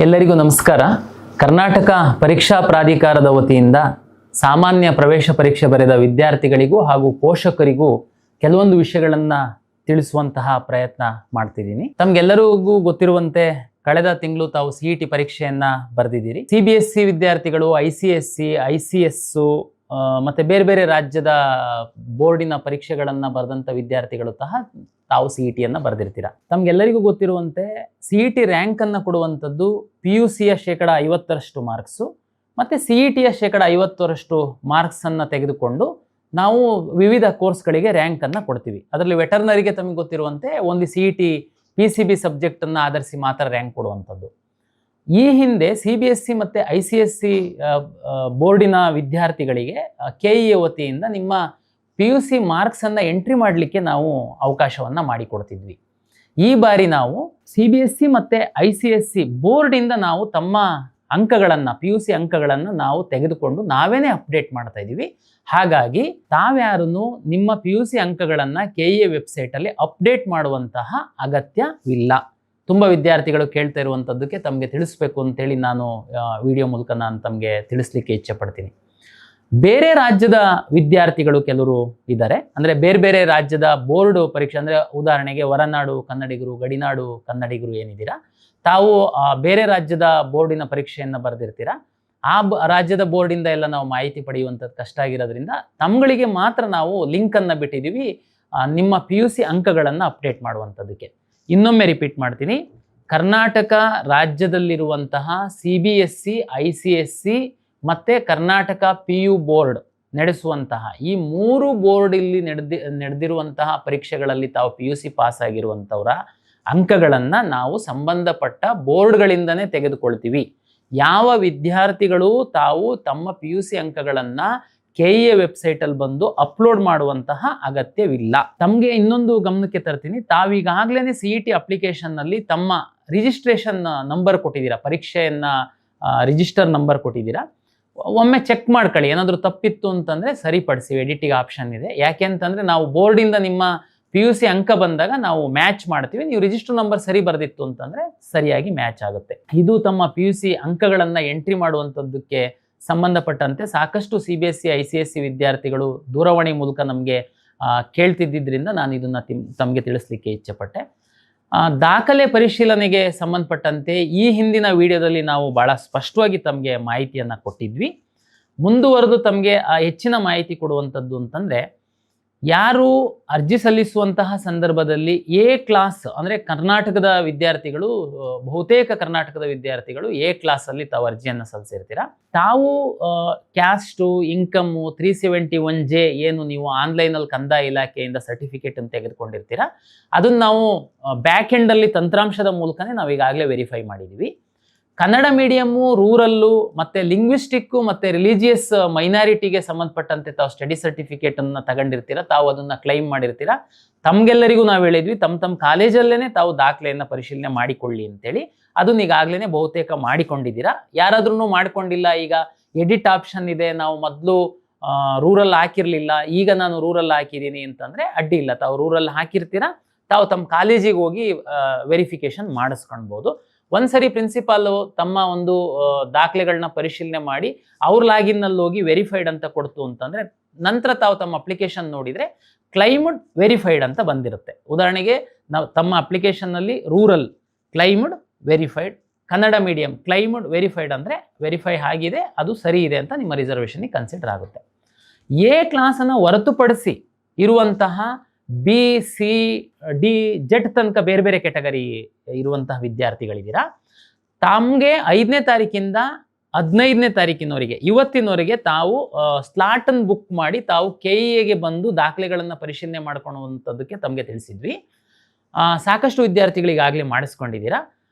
ಎಲ್ಲರಿಗೂ ನಮಸ್ಕಾರ. ಕರ್ನಾಟಕ ಪರೀಕ್ಷಾ ಪ್ರಾಧಿಕಾರದ ವತಿಯಿಂದ ಸಾಮಾನ್ಯ ಪ್ರವೇಶ ಪರೀಕ್ಷೆ ಬರೆದ ವಿದ್ಯಾರ್ಥಿಗಳಿಗೂ ಹಾಗೂ ಪೋಷಕರಿಗೂ ಕೆಲವೊಂದು ವಿಷಯಗಳನ್ನು ತಿಳಿಸುವಂತಹ ಪ್ರಯತ್ನ ಮಾಡ್ತಿದ್ದೀನಿ. ತಮಗೆಲ್ಲರಿಗೂ ಗೊತ್ತಿರುವಂತೆ ಕಳೆದ ತಿಂಗಳು ತಾವು CET ಪರೀಕ್ಷೆಯನ್ನ ಬರೆದಿದ್ದೀರಿ. CBSE ವಿದ್ಯಾರ್ಥಿಗಳು, ICSE, ICS ಮತ್ತೆ ಬೇರೆ ಬೇರೆ ರಾಜ್ಯದ ಬೋರ್ಡಿನ ಪರೀಕ್ಷೆಗಳನ್ನು ಬರೆದಂಥ ವಿದ್ಯಾರ್ಥಿಗಳು ತಾವು CET ಬರೆದಿರ್ತೀರ. ತಮ್ಗೆಲ್ಲರಿಗೂ ಗೊತ್ತಿರುವಂತೆ CET ರ್ಯಾಂಕ್ ಅನ್ನು ಕೊಡುವಂಥದ್ದು PUCಯ 50% ಮಾರ್ಕ್ಸು ಮತ್ತು CETಯ 50% ಮಾರ್ಕ್ಸ್ ಅನ್ನು ತೆಗೆದುಕೊಂಡು ನಾವು ವಿವಿಧ ಕೋರ್ಸ್ಗಳಿಗೆ ರ್ಯಾಂಕ್ ಅನ್ನು ಕೊಡ್ತೀವಿ. ಅದರಲ್ಲಿ ವೆಟರ್ನರಿಗೆ ತಮಗೆ ಗೊತ್ತಿರುವಂತೆ ಒಂದು CET PCB ಸಬ್ಜೆಕ್ಟ್ ಅನ್ನು ಆಧರಿಸಿ ಮಾತ್ರ ರ್ಯಾಂಕ್ ಕೊಡುವಂಥದ್ದು. ಈ ಹಿಂದೆ CBSE ಮತ್ತು ICSE ಬೋರ್ಡಿನ ವಿದ್ಯಾರ್ಥಿಗಳಿಗೆ KEA ವತಿಯಿಂದ ನಿಮ್ಮ PUC ಮಾರ್ಕ್ಸ್ ಅನ್ನು ಎಂಟ್ರಿ ಮಾಡಲಿಕ್ಕೆ ನಾವು ಅವಕಾಶವನ್ನು ಮಾಡಿಕೊಡ್ತಿದ್ವಿ. ಈ ಬಾರಿ ನಾವು CBSE ಮತ್ತು ICSE ಬೋರ್ಡಿಂದ ನಾವು ತಮ್ಮ ಅಂಕಗಳನ್ನು, PUC ಅಂಕಗಳನ್ನು ನಾವು ತೆಗೆದುಕೊಂಡು ನಾವೇನೇ ಅಪ್ಡೇಟ್ ಮಾಡ್ತಾ ಇದ್ದೀವಿ. ಹಾಗಾಗಿ ತಾವ್ಯಾರೂ ನಿಮ್ಮ PUC ಅಂಕಗಳನ್ನು KEA ವೆಬ್ಸೈಟಲ್ಲಿ ಅಪ್ಡೇಟ್ ಮಾಡುವಂತಹ ಅಗತ್ಯವಿಲ್ಲ. ತುಂಬ ವಿದ್ಯಾರ್ಥಿಗಳು ಕೇಳ್ತಾ ಇರುವಂಥದ್ದಕ್ಕೆ ತಮಗೆ ತಿಳಿಸ್ಬೇಕು ಅಂತೇಳಿ ನಾನು ವಿಡಿಯೋ ಮೂಲಕ ತಮಗೆ ತಿಳಿಸ್ಲಿಕ್ಕೆ ಇಚ್ಛೆ ಪಡ್ತೀನಿ. ಬೇರೆ ರಾಜ್ಯದ ವಿದ್ಯಾರ್ಥಿಗಳು ಕೆಲವರು ಇದ್ದಾರೆ. ಅಂದರೆ ಬೇರೆ ಬೇರೆ ರಾಜ್ಯದ ಬೋರ್ಡ್ ಪರೀಕ್ಷೆ, ಅಂದರೆ ಉದಾಹರಣೆಗೆ ಹೊರನಾಡು ಕನ್ನಡಿಗರು, ಗಡಿನಾಡು ಕನ್ನಡಿಗರು ಏನಿದ್ದೀರಾ, ತಾವು ಬೇರೆ ರಾಜ್ಯದ ಬೋರ್ಡಿನ ಪರೀಕ್ಷೆಯನ್ನು ಬರೆದಿರ್ತೀರಾ. ಆ ರಾಜ್ಯದ ಬೋರ್ಡಿಂದ ಎಲ್ಲ ನಾವು ಮಾಹಿತಿ ಪಡೆಯುವಂಥದ್ದು ಕಷ್ಟ ಆಗಿರೋದ್ರಿಂದ ತಮ್ಗಳಿಗೆ ಮಾತ್ರ ನಾವು ಲಿಂಕನ್ನು ಬಿಟ್ಟಿದ್ದೀವಿ ನಿಮ್ಮ PUC ಅಂಕಗಳನ್ನು ಅಪ್ಡೇಟ್ ಮಾಡುವಂಥದ್ದಕ್ಕೆ. ಇನ್ನೊಮ್ಮೆ ರಿಪೀಟ್ ಮಾಡ್ತೀನಿ, ಕರ್ನಾಟಕ ರಾಜ್ಯದಲ್ಲಿರುವಂತಹ CBSE, ICSE ಮತ್ತು ಕರ್ನಾಟಕ PU ಬೋರ್ಡ್ ನಡೆಸುವಂತಹ ಈ 3 ಬೋರ್ಡ್ ಇಲ್ಲಿ ನಡೆದಿರುವಂತಹ ಪರೀಕ್ಷೆಗಳಲ್ಲಿ ತಾವು PUC ಪಾಸ್ ಆಗಿರುವಂಥವರ ಅಂಕಗಳನ್ನು ನಾವು ಸಂಬಂಧಪಟ್ಟ ಬೋರ್ಡ್ಗಳಿಂದನೇ ತೆಗೆದುಕೊಳ್ತೀವಿ. ಯಾವ ವಿದ್ಯಾರ್ಥಿಗಳು ತಾವು ತಮ್ಮ PUC ಅಂಕಗಳನ್ನು KEA ವೆಬ್ಸೈಟಲ್ಲಿ ಬಂದು ಅಪ್ಲೋಡ್ ಮಾಡುವಂತಹ ಅಗತ್ಯವಿಲ್ಲ. ತಮಗೆ ಇನ್ನೊಂದು ಗಮನಕ್ಕೆ ತರ್ತೀನಿ, ತಾವೀಗಾಗಲೇ CET ಅಪ್ಲಿಕೇಶನ್ನಲ್ಲಿ ತಮ್ಮ ರಿಜಿಸ್ಟ್ರೇಷನ್ ನಂಬರ್ ಕೊಟ್ಟಿದ್ದೀರಾ, ಪರೀಕ್ಷೆಯನ್ನು ರಿಜಿಸ್ಟರ್ ನಂಬರ್ ಕೊಟ್ಟಿದ್ದೀರಾ. ಒಮ್ಮೆ ಚೆಕ್ ಮಾಡ್ಕೊಳ್ಳಿ, ಏನಾದರೂ ತಪ್ಪಿತ್ತು ಅಂತಂದರೆ ಸರಿಪಡಿಸಿ, ಎಡಿಟಿಂಗ್ ಆಪ್ಷನ್ ಇದೆ. ಯಾಕೆ ಅಂತಂದರೆ ನಾವು ಬೋರ್ಡಿಂದ ನಿಮ್ಮ PUC ಅಂಕ ಬಂದಾಗ ನಾವು ಮ್ಯಾಚ್ ಮಾಡ್ತೀವಿ. ನೀವು ರಿಜಿಸ್ಟರ್ ನಂಬರ್ ಸರಿ ಬರೆದಿತ್ತು ಅಂತಂದರೆ ಸರಿಯಾಗಿ ಮ್ಯಾಚ್ ಆಗುತ್ತೆ. ಇದು ತಮ್ಮ PUC ಅಂಕಗಳನ್ನು ಎಂಟ್ರಿ ಮಾಡುವಂಥದ್ದಕ್ಕೆ ಸಂಬಂಧಪಟ್ಟಂತೆ ಸಾಕಷ್ಟು CBSE, ICSE ವಿದ್ಯಾರ್ಥಿಗಳು ದೂರವಾಣಿ ಮೂಲಕ ನಮಗೆ ಕೇಳ್ತಿದ್ದರಿಂದ ನಾನು ಇದನ್ನು ತಮಗೆ ತಿಳಿಸ್ಲಿಕ್ಕೆ ಇಚ್ಛೆಪಟ್ಟೆ. ದಾಖಲೆ ಪರಿಶೀಲನೆಗೆ ಸಂಬಂಧಪಟ್ಟಂತೆ ಈ ಹಿಂದಿನ ವಿಡಿಯೋದಲ್ಲಿ ನಾವು ಭಾಳ ಸ್ಪಷ್ಟವಾಗಿ ತಮಗೆ ಮಾಹಿತಿಯನ್ನು ಕೊಟ್ಟಿದ್ವಿ. ಮುಂದುವರೆದು ತಮಗೆ ಹೆಚ್ಚಿನ ಮಾಹಿತಿ ಕೊಡುವಂಥದ್ದು ಅಂತಂದರೆ, ಯಾರು ಅರ್ಜಿ ಸಲ್ಲಿಸುವಂತಹ ಸಂದರ್ಭದಲ್ಲಿ A ಕ್ಲಾಸ್, ಅಂದರೆ ಕರ್ನಾಟಕದ ವಿದ್ಯಾರ್ಥಿಗಳು, ಬಹುತೇಕ ಕರ್ನಾಟಕದ ವಿದ್ಯಾರ್ಥಿಗಳು A ಕ್ಲಾಸಲ್ಲಿ ತಾವು ಅರ್ಜಿಯನ್ನು ಸಲ್ಲಿಸಿರ್ತೀರ. ತಾವು ಕ್ಯಾಸ್ಟು, ಇನ್ಕಮ್ಮು, 371J ಏನು ನೀವು ಆನ್ಲೈನಲ್ಲಿ ಕಂದಾಯ ಇಲಾಖೆಯಿಂದ ಸರ್ಟಿಫಿಕೇಟನ್ನು ತೆಗೆದುಕೊಂಡಿರ್ತೀರ, ಅದನ್ನು ನಾವು ಬ್ಯಾಕ್ ಎಂಡಲ್ಲಿ ತಂತ್ರಾಂಶದ ಮೂಲಕನೇ ನಾವು ಈಗಾಗಲೇ ವೆರಿಫೈ ಮಾಡಿದ್ದೀವಿ. ಕನ್ನಡ ಮೀಡಿಯಮ್ಮು, ರೂರಲ್ಲು ಮತ್ತು ಲಿಂಗ್ವಿಸ್ಟಿಕ್ಕು ಮತ್ತು ರಿಲಿಜಿಯಸ್ ಮೈನಾರಿಟಿಗೆ ಸಂಬಂಧಪಟ್ಟಂತೆ ತಾವು ಸ್ಟಡಿ ಸರ್ಟಿಫಿಕೇಟನ್ನು ತಗೊಂಡಿರ್ತೀರ, ತಾವು ಅದನ್ನು ಕ್ಲೈಮ್ ಮಾಡಿರ್ತೀರ. ತಮಗೆಲ್ಲರಿಗೂ ನಾವು ಹೇಳಿದ್ವಿ ತಮ್ಮ ಕಾಲೇಜಲ್ಲೇ ತಾವು ದಾಖಲೆಯನ್ನು ಪರಿಶೀಲನೆ ಮಾಡಿಕೊಳ್ಳಿ ಅಂತೇಳಿ. ಅದನ್ನ ಈಗಾಗಲೇ ಬಹುತೇಕ ಮಾಡಿಕೊಂಡಿದ್ದೀರಾ. ಯಾರಾದ್ರೂ ಮಾಡ್ಕೊಂಡಿಲ್ಲ, ಈಗ ಎಡಿಟ್ ಆಪ್ಷನ್ ಇದೆ, ನಾವು ಮೊದಲು ರೂರಲ್ ಹಾಕಿರಲಿಲ್ಲ, ಈಗ ನಾನು ರೂರಲ್ ಹಾಕಿದ್ದೀನಿ ಅಂತಂದರೆ ಅಡ್ಡಿ ಇಲ್ಲ. ತಾವು ರೂರಲ್ ಹಾಕಿರ್ತೀರ, ತಾವು ತಮ್ಮ ಕಾಲೇಜಿಗೆ ಹೋಗಿ ವೆರಿಫಿಕೇಷನ್ ಮಾಡಿಸ್ಕೊಳ್ಬೋದು. ಒಂದ್ಸರಿ ಪ್ರಿನ್ಸಿಪಾಲು ತಮ್ಮ ಒಂದು ದಾಖಲೆಗಳನ್ನ ಪರಿಶೀಲನೆ ಮಾಡಿ ಅವ್ರ ಲಾಗಿನ್ನಲ್ಲಿ ಹೋಗಿ ವೆರಿಫೈಡ್ ಅಂತ ಕೊಡ್ತು ಅಂತಂದರೆ ನಂತರ ತಾವು ತಮ್ಮ ಅಪ್ಲಿಕೇಶನ್ ನೋಡಿದರೆ ಕ್ಲೈಮ್ಡ್ ವೆರಿಫೈಡ್ ಅಂತ ಬಂದಿರುತ್ತೆ. ಉದಾಹರಣೆಗೆ ನಾವು ತಮ್ಮ ಅಪ್ಲಿಕೇಶನ್ನಲ್ಲಿ rural claimed verified, Kannada medium claimed verified ಅಂದರೆ ವೆರಿಫೈ ಆಗಿದೆ, ಅದು ಸರಿ ಇದೆ ಅಂತ ನಿಮ್ಮ ರಿಸರ್ವೇಷನ್ಗೆ ಕನ್ಸಿಡರ್ ಆಗುತ್ತೆ. A ಕ್ಲಾಸನ್ನು ಹೊರತುಪಡಿಸಿ ಇರುವಂತಹ B, C, D, Z ತನಕ ಬೇರೆ ಬೇರೆ ಕೆಟಗರಿ ಇರುವಂತಹ ವಿದ್ಯಾರ್ಥಿಗಳಿದ್ದೀರಾ. ತಮಗೆ 5ನೇ ತಾರೀಕಿಂದ 15ನೇ ತಾರೀಕಿನವರೆಗೆ, ಇವತ್ತಿನವರೆಗೆ ತಾವು ಸ್ಲಾಟನ್ನು ಬುಕ್ ಮಾಡಿ ತಾವು KEAಗೆ ಬಂದು ದಾಖಲೆಗಳನ್ನು ಪರಿಶೀಲನೆ ಮಾಡ್ಕೊಳ್ಳುವಂಥದ್ದಕ್ಕೆ ತಮಗೆ ತಿಳಿಸಿದ್ವಿ. ಸಾಕಷ್ಟು ವಿದ್ಯಾರ್ಥಿಗಳಿಗಾಗಲೇ ಮಾಡಿಸ್ಕೊಂಡಿದ್ದೀರಾ.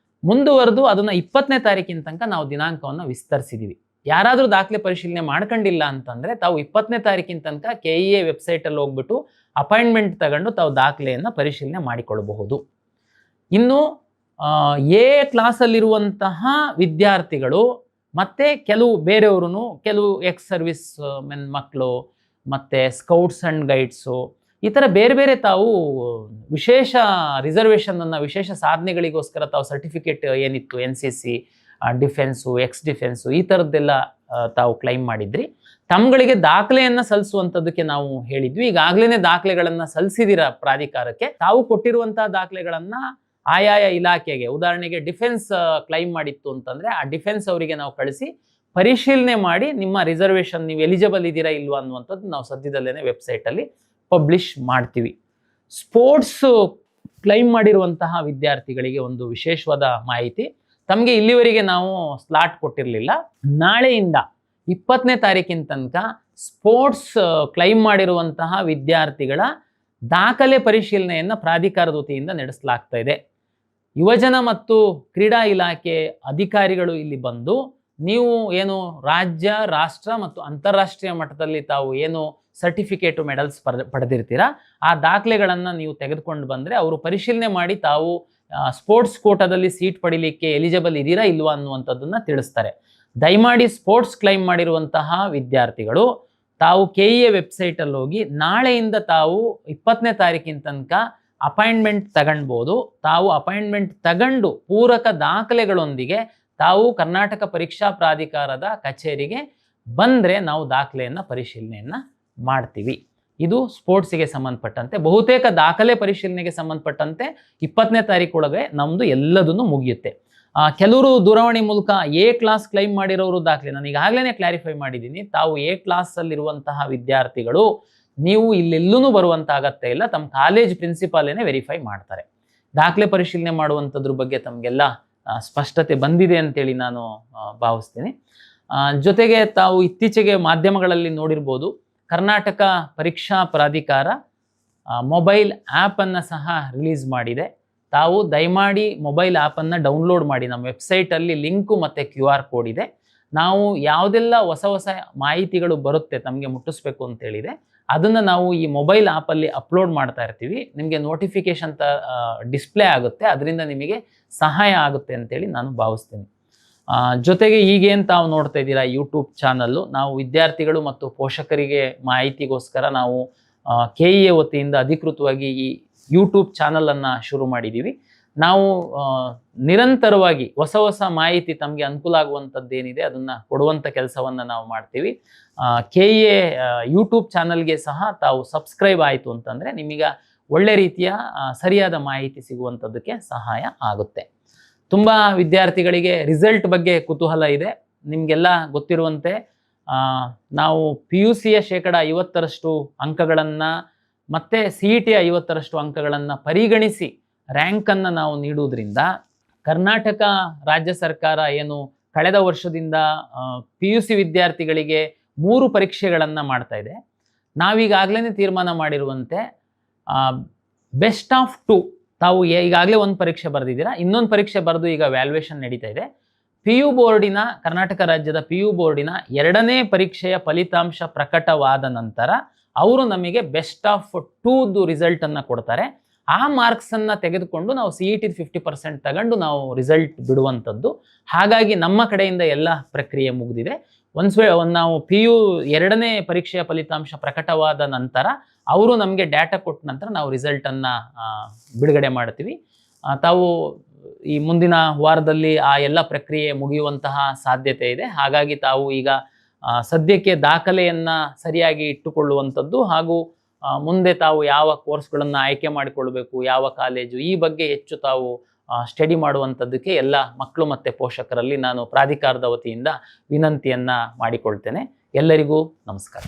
ಮುಂದುವರೆದು ಅದನ್ನು 20ನೇ ತಾರೀಕಿನ ತನಕ ನಾವು ದಿನಾಂಕವನ್ನು ವಿಸ್ತರಿಸಿದ್ದೀವಿ. ಯಾರಾದರೂ ದಾಖಲೆ ಪರಿಶೀಲನೆ ಮಾಡ್ಕೊಂಡಿಲ್ಲ ಅಂತಂದರೆ ತಾವು 20ನೇ ತಾರೀಕಿನ ತನಕ KEA ವೆಬ್ಸೈಟಲ್ಲಿ ಹೋಗ್ಬಿಟ್ಟು ಅಪಾಯಿಂಟ್ಮೆಂಟ್ ತಗೊಂಡು ತಾವು ದಾಖಲೆಯನ್ನು ಪರಿಶೀಲನೆ ಮಾಡಿಕೊಳ್ಳಬಹುದು. ಇನ್ನು A ಕ್ಲಾಸಲ್ಲಿರುವಂತಹ ವಿದ್ಯಾರ್ಥಿಗಳು ಮತ್ತು ಕೆಲವು ಬೇರೆಯವರು, ಕೆಲವು ಎಕ್ಸ್ ಸರ್ವಿಸ್ ಮೆನ್ ಮಕ್ಕಳು ಮತ್ತು ಸ್ಕೌಟ್ಸ್ ಆ್ಯಂಡ್ ಗೈಡ್ಸು, ಈ ಥರ ಬೇರೆ ಬೇರೆ ತಾವು ವಿಶೇಷ ರಿಸರ್ವೇಷನನ್ನು, ವಿಶೇಷ ಸಾಧನೆಗಳಿಗೋಸ್ಕರ ತಾವು ಸರ್ಟಿಫಿಕೇಟ್ ಏನಿತ್ತು NCC ಡಿಫೆನ್ಸು, ಎಕ್ಸ್ ಡಿಫೆನ್ಸು ಈ ಥರದ್ದೆಲ್ಲ ತಾವು ಕ್ಲೈಮ್ ಮಾಡಿದ್ರಿ. ತಮ್ಗಳಿಗೆ ದಾಖಲೆಯನ್ನು ಸಲ್ಲಿಸುವಂಥದ್ದಕ್ಕೆ ನಾವು ಹೇಳಿದ್ವಿ. ಈಗಾಗಲೇ ದಾಖಲೆಗಳನ್ನು ಸಲ್ಲಿಸಿದಿರ ಪ್ರಾಧಿಕಾರಕ್ಕೆ. ತಾವು ಕೊಟ್ಟಿರುವಂತಹ ದಾಖಲೆಗಳನ್ನು ಆಯಾಯ ಇಲಾಖೆಗೆ, ಉದಾಹರಣೆಗೆ ಡಿಫೆನ್ಸ್ ಕ್ಲೈಮ್ ಮಾಡಿತ್ತು ಅಂತಂದರೆ ಆ ಡಿಫೆನ್ಸ್ ಅವರಿಗೆ ನಾವು ಕಳಿಸಿ ಪರಿಶೀಲನೆ ಮಾಡಿ ನಿಮ್ಮ ರಿಸರ್ವೇಷನ್ ನೀವು ಎಲಿಜಿಬಲ್ ಇದ್ದೀರಾ ಇಲ್ವಾ ಅನ್ನುವಂಥದ್ದು ನಾವು ಸದ್ಯದಲ್ಲೇ ವೆಬ್ಸೈಟಲ್ಲಿ ಪಬ್ಲಿಷ್ ಮಾಡ್ತೀವಿ. ಸ್ಪೋರ್ಟ್ಸ್ ಕ್ಲೈಮ್ ಮಾಡಿರುವಂತಹ ವಿದ್ಯಾರ್ಥಿಗಳಿಗೆ ಒಂದು ವಿಶೇಷವಾದ ಮಾಹಿತಿ. ತಮಗೆ ಇಲ್ಲಿವರೆಗೆ ನಾವು ಸ್ಲಾಟ್ ಕೊಟ್ಟಿರಲಿಲ್ಲ. ನಾಳೆಯಿಂದ 20ನೇ ತಾರೀಕಿನ ತನಕ ಸ್ಪೋರ್ಟ್ಸ್ ಕ್ಲೈಮ್ ಮಾಡಿರುವಂತಹ ವಿದ್ಯಾರ್ಥಿಗಳ ದಾಖಲೆ ಪರಿಶೀಲನೆಯನ್ನು ಪ್ರಾಧಿಕಾರದ ವತಿಯಿಂದ ನಡೆಸಲಾಗ್ತಾ ಇದೆ. ಯುವಜನ ಮತ್ತು ಕ್ರೀಡಾ ಇಲಾಖೆ ಅಧಿಕಾರಿಗಳು ಇಲ್ಲಿ ಬಂದು ನೀವು ಏನು ರಾಜ್ಯ, ರಾಷ್ಟ್ರ ಮತ್ತು ಅಂತಾರಾಷ್ಟ್ರೀಯ ಮಟ್ಟದಲ್ಲಿ ತಾವು ಏನು ಸರ್ಟಿಫಿಕೇಟು ಮೆಡಲ್ಸ್ ಪಡೆದಿರ್ತೀರಾ ಆ ದಾಖಲೆಗಳನ್ನು ನೀವು ತೆಗೆದುಕೊಂಡು ಬಂದರೆ ಅವರು ಪರಿಶೀಲನೆ ಮಾಡಿ ತಾವು ಸ್ಪೋರ್ಟ್ಸ್ ಕೋಟಾದಲ್ಲಿ ಸೀಟ್ ಪಡಿಲಿಕ್ಕೆ ಎಲಿಜಿಬಲ್ ಇದ್ದೀರಾ ಇಲ್ವಾ ಅನ್ನುವಂಥದ್ದನ್ನು ತಿಳಿಸ್ತಾರೆ. ದಯಮಾಡಿ ಸ್ಪೋರ್ಟ್ಸ್ ಕ್ಲೈಮ್ ಮಾಡಿರುವಂತಹ ವಿದ್ಯಾರ್ಥಿಗಳು ತಾವು KEA ವೆಬ್ಸೈಟಲ್ಲಿ ಹೋಗಿ ನಾಳೆಯಿಂದ ತಾವು 20ನೇ ತಾರೀಕಿನ ತನಕ ಅಪಾಯಿಂಟ್ಮೆಂಟ್ ತಗೊಳ್ಬೋದು. ತಾವು ಅಪಾಯಿಂಟ್ಮೆಂಟ್ ತಗೊಂಡು ಪೂರಕ ದಾಖಲೆಗಳೊಂದಿಗೆ ತಾವು ಕರ್ನಾಟಕ ಪರೀಕ್ಷಾ ಪ್ರಾಧಿಕಾರದ ಕಚೇರಿಗೆ ಬಂದರೆ ನಾವು ದಾಖಲೆಯನ್ನು ಪರಿಶೀಲನೆಯನ್ನು ಮಾಡ್ತೀವಿ. ಇದು ಸ್ಪೋರ್ಟ್ಸಿಗೆ ಸಂಬಂಧಪಟ್ಟಂತೆ. ಬಹುತೇಕ ದಾಖಲೆ ಪರಿಶೀಲನೆಗೆ ಸಂಬಂಧಪಟ್ಟಂತೆ 20ನೇ ತಾರೀಕೊಳಗೆ ನಮ್ಮದು ಎಲ್ಲದನ್ನು ಮುಗಿಯುತ್ತೆ. ಕೆಲವರು ದೂರವಾಣಿ ಮೂಲಕ A ಕ್ಲಾಸ್ ಕ್ಲೈಮ್ ಮಾಡಿರೋರು ದಾಖಲೆ ನಾನು ಈಗಾಗಲೇ ಕ್ಲಾರಿಫೈ ಮಾಡಿದ್ದೀನಿ. ತಾವು A ಕ್ಲಾಸಲ್ಲಿರುವಂತಹ ವಿದ್ಯಾರ್ಥಿಗಳು ನೀವು ಇಲ್ಲೆಲ್ಲೂ ಬರುವಂಥ ಅಗತ್ಯ ಇಲ್ಲ. ತಮ್ಮ ಕಾಲೇಜ್ ಪ್ರಿನ್ಸಿಪಾಲೇನೆ ವೆರಿಫೈ ಮಾಡ್ತಾರೆ. ದಾಖಲೆ ಪರಿಶೀಲನೆ ಮಾಡುವಂಥದ್ರ ಬಗ್ಗೆ ತಮಗೆಲ್ಲ ಸ್ಪಷ್ಟತೆ ಬಂದಿದೆ ಅಂತೇಳಿ ನಾನು ಭಾವಿಸ್ತೀನಿ. ಜೊತೆಗೆ ತಾವು ಇತ್ತೀಚೆಗೆ ಮಾಧ್ಯಮಗಳಲ್ಲಿ ನೋಡಿರ್ಬೋದು, ಕರ್ನಾಟಕ ಪರೀಕ್ಷಾ ಪ್ರಾಧಿಕಾರ ಮೊಬೈಲ್ ಆ್ಯಪನ್ನು ಸಹ ರಿಲೀಸ್ ಮಾಡಿದೆ. ತಾವು ದಯಮಾಡಿ ಮೊಬೈಲ್ ಆ್ಯಪನ್ನು ಡೌನ್ಲೋಡ್ ಮಾಡಿ. ನಮ್ಮ ವೆಬ್ಸೈಟಲ್ಲಿ ಲಿಂಕು ಮತ್ತು QR ಕೋಡ್ ಇದೆ. ನಾವು ಯಾವುದೆಲ್ಲ ಹೊಸ ಹೊಸ ಮಾಹಿತಿಗಳು ಬರುತ್ತೆ ತಮಗೆ ಮುಟ್ಟಿಸ್ಬೇಕು ಅಂತೇಳಿದೆ ಅದನ್ನು ನಾವು ಈ ಮೊಬೈಲ್ ಆ್ಯಪಲ್ಲಿ ಅಪ್ಲೋಡ್ ಮಾಡ್ತಾ ಇರ್ತೀವಿ. ನಿಮಗೆ ನೋಟಿಫಿಕೇಶನ್ ಡಿಸ್ಪ್ಲೇ ಆಗುತ್ತೆ, ಅದರಿಂದ ನಿಮಗೆ ಸಹಾಯ ಆಗುತ್ತೆ ಅಂತೇಳಿ ನಾನು ಭಾವಿಸ್ತೀನಿ. ಜೊತೆಗೆ ಈಗೇನು ತಾವು ನೋಡ್ತಾ ಇದ್ದೀರಾ ಯೂಟ್ಯೂಬ್ ಚಾನಲ್ಲು, ನಾವು ವಿದ್ಯಾರ್ಥಿಗಳು ಮತ್ತು ಪೋಷಕರಿಗೆ ಮಾಹಿತಿಗೋಸ್ಕರ ನಾವು KEA ವತಿಯಿಂದ ಅಧಿಕೃತವಾಗಿ ಈ ಯೂಟ್ಯೂಬ್ ಚಾನಲನ್ನು ಶುರು ಮಾಡಿದ್ದೀವಿ. ನಾವು ನಿರಂತರವಾಗಿ ಹೊಸ ಹೊಸ ಮಾಹಿತಿ ತಮಗೆ ಅನುಕೂಲ ಆಗುವಂಥದ್ದೇನಿದೆ ಅದನ್ನು ಕೊಡುವಂಥ ಕೆಲಸವನ್ನು ನಾವು ಮಾಡ್ತೀವಿ. KEA ಯೂಟ್ಯೂಬ್ ಚಾನಲ್ಗೆ ಸಹ ತಾವು ಸಬ್ಸ್ಕ್ರೈಬ್ ಆಯಿತು ಅಂತಂದರೆ ನಿಮಗೆ ಒಳ್ಳೆ ರೀತಿಯ ಸರಿಯಾದ ಮಾಹಿತಿ ಸಿಗುವಂಥದ್ದಕ್ಕೆ ಸಹಾಯ ಆಗುತ್ತೆ. ತುಂಬ ವಿದ್ಯಾರ್ಥಿಗಳಿಗೆ ರಿಸಲ್ಟ್ ಬಗ್ಗೆ ಕುತೂಹಲ ಇದೆ. ನಿಮಗೆಲ್ಲ ಗೊತ್ತಿರುವಂತೆ ನಾವು PUCಯ 50% ಅಂಕಗಳನ್ನು ಮತ್ತು CETಯ 50% ಅಂಕಗಳನ್ನು ಪರಿಗಣಿಸಿ ರ್ಯಾಂಕನ್ನು ನಾವು ನೀಡುವುದರಿಂದ ಕರ್ನಾಟಕ ರಾಜ್ಯ ಸರ್ಕಾರ ಏನು ಕಳೆದ ವರ್ಷದಿಂದ PUC ವಿದ್ಯಾರ್ಥಿಗಳಿಗೆ 3 ಪರೀಕ್ಷೆಗಳನ್ನು ಮಾಡ್ತಾ ಇದೆ. ನಾವೀಗಾಗಲೇ ತೀರ್ಮಾನ ಮಾಡಿರುವಂತೆ ಬೆಸ್ಟ್ ಆಫ್ 2 ತಾವು ಈಗಾಗಲೇ ಒಂದು ಪರೀಕ್ಷೆ ಬರೆದಿದ್ದೀರಾ, ಇನ್ನೊಂದು ಪರೀಕ್ಷೆ ಬರೆದು ಈಗ ವ್ಯಾಲ್ಯೂಯೇಷನ್ ನಡೀತಾ ಇದೆ. PU ಬೋರ್ಡಿನ ಕರ್ನಾಟಕ ರಾಜ್ಯದ PU ಬೋರ್ಡಿನ 2ನೇ ಪರೀಕ್ಷೆಯ ಫಲಿತಾಂಶ ಪ್ರಕಟವಾದ ನಂತರ ಅವರು ನಮಗೆ ಬೆಸ್ಟ್ ಆಫ್ 2ದು ರಿಸಲ್ಟನ್ನು ಕೊಡ್ತಾರೆ. ಆ ಮಾರ್ಕ್ಸನ್ನು ತೆಗೆದುಕೊಂಡು ನಾವು CET 50% ತಗೊಂಡು ನಾವು ರಿಸಲ್ಟ್ ಬಿಡುವಂಥದ್ದು. ಹಾಗಾಗಿ ನಮ್ಮ ಕಡೆಯಿಂದ ಎಲ್ಲ ಪ್ರಕ್ರಿಯೆ ಮುಗಿದಿದೆ. ನಾವು PU 2ನೇ ಪರೀಕ್ಷೆಯ ಫಲಿತಾಂಶ ಪ್ರಕಟವಾದ ನಂತರ ಅವರು ನಮಗೆ ಡಾಟಾ ಕೊಟ್ಟ ನಂತರ ನಾವು ರಿಸಲ್ಟನ್ನು ಬಿಡುಗಡೆ ಮಾಡ್ತೀವಿ. ತಾವು ಈ ಮುಂದಿನ ವಾರದಲ್ಲಿ ಆ ಎಲ್ಲ ಪ್ರಕ್ರಿಯೆ ಮುಗಿಯುವಂತಹ ಸಾಧ್ಯತೆ ಇದೆ. ಹಾಗಾಗಿ ತಾವು ಈಗ ಸದ್ಯಕ್ಕೆ ದಾಖಲೆಯನ್ನು ಸರಿಯಾಗಿ ಇಟ್ಟುಕೊಳ್ಳುವಂಥದ್ದು ಹಾಗೂ ಮುಂದೆ ತಾವು ಯಾವ ಕೋರ್ಸ್ಗಳನ್ನು ಆಯ್ಕೆ ಮಾಡಿಕೊಳ್ಬೇಕು, ಯಾವ ಕಾಲೇಜು, ಈ ಬಗ್ಗೆ ಹೆಚ್ಚು ತಾವು ಸ್ಟಡಿ ಮಾಡುವಂಥದ್ದಕ್ಕೆ ಎಲ್ಲ ಮಕ್ಕಳು ಮತ್ತು ಪೋಷಕರಲ್ಲಿ ನಾನು ಪ್ರಾಧಿಕಾರದ ವತಿಯಿಂದ ವಿನಂತಿಯನ್ನು ಮಾಡಿಕೊಳ್ತೇನೆ. ಎಲ್ಲರಿಗೂ ನಮಸ್ಕಾರ.